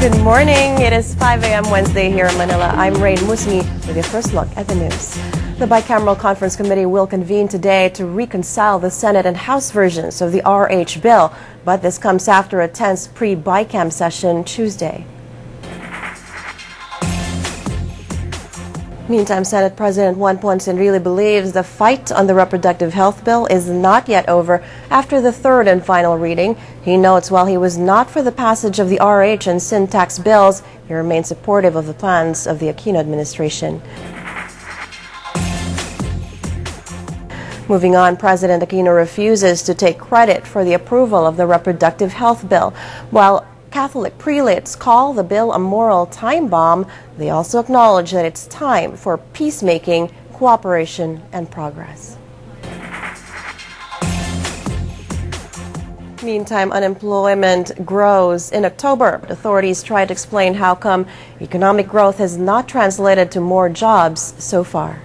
Good morning. It is 5 a.m. Wednesday here in Manila. I'm Raine Musngi with your first look at the news. The bicameral conference committee will convene today to reconcile the Senate and House versions of the RH bill, but this comes after a tense pre-bicam session Tuesday. Meantime, Senate President Juan Ponce really believes the fight on the reproductive health bill is not yet over after the third and final reading. He notes while he was not for the passage of the RH and sin tax bills, he remains supportive of the plans of the Aquino administration. Moving on, President Aquino refuses to take credit for the approval of the reproductive health bill. While Catholic prelates call the bill a moral time bomb, they also acknowledge that it's time for peacemaking, cooperation, and progress. Meantime, unemployment grows in October. Authorities try to explain how come economic growth has not translated to more jobs so far.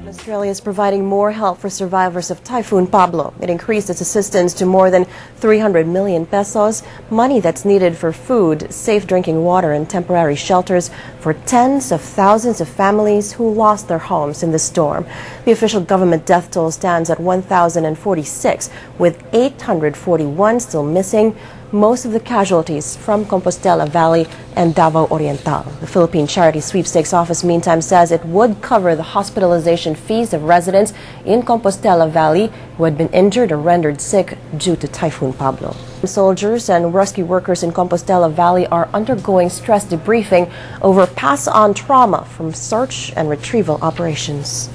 Australia is providing more help for survivors of Typhoon Pablo. It increased its assistance to more than 300 million pesos, money that's needed for food, safe drinking water, and temporary shelters for tens of thousands of families who lost their homes in the storm. The official government death toll stands at 1,046, with 841 still missing, most of the casualties from Compostela Valley and Davao Oriental. The Philippine Charity Sweepstakes Office, meantime, says it would cover the hospitalization fees of residents in Compostela Valley who had been injured or rendered sick due to Typhoon Pablo. Soldiers and rescue workers in Compostela Valley are undergoing stress debriefing over pass-on trauma from search and retrieval operations.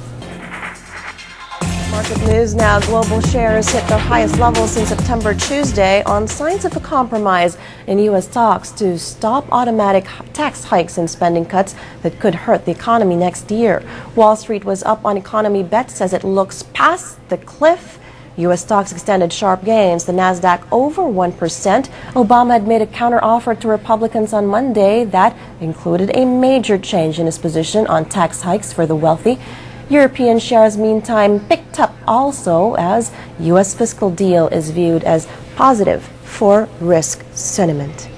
Market news now. Global shares hit their highest level since September Tuesday on signs of a compromise in U.S. talks to stop automatic tax hikes and spending cuts that could hurt the economy next year. Wall Street was up on economy bets as it looks past the cliff. U.S. stocks extended sharp gains, the Nasdaq over 1%. Obama had made a counteroffer to Republicans on Monday that included a major change in his position on tax hikes for the wealthy. European shares, meantime, picked up also as U.S. fiscal deal is viewed as positive for risk sentiment.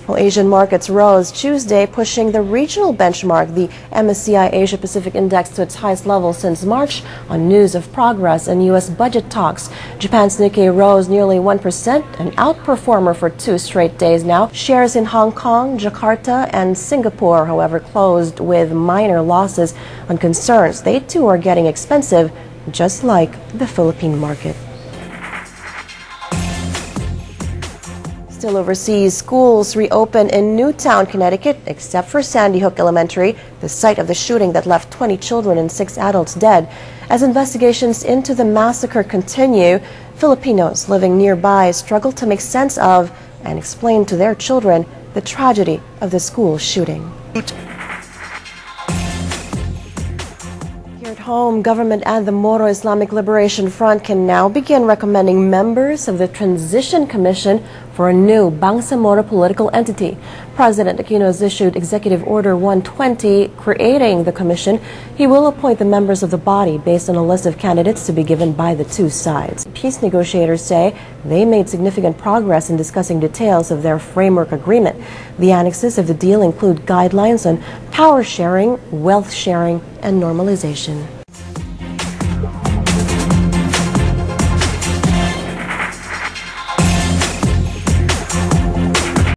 Well, Asian markets rose Tuesday, pushing the regional benchmark, the MSCI Asia Pacific Index, to its highest level since March on news of progress in U.S. budget talks. Japan's Nikkei rose nearly 1%, an outperformer for 2 straight days now. Shares in Hong Kong, Jakarta, and Singapore, however, closed with minor losses on concerns they too are getting expensive, just like the Philippine market. Still overseas, schools reopen in Newtown, Connecticut, except for Sandy Hook Elementary, the site of the shooting that left 20 children and 6 adults dead. As investigations into the massacre continue, Filipinos living nearby struggle to make sense of and explain to their children the tragedy of the school shooting. Here at home, government and the Moro Islamic Liberation Front can now begin recommending members of the Transition Commission for a new Bangsamoro political entity. President Aquino has issued Executive Order 120 creating the commission. He will appoint the members of the body based on a list of candidates to be given by the two sides. Peace negotiators say they made significant progress in discussing details of their framework agreement. The annexes of the deal include guidelines on power sharing, wealth sharing, and normalization.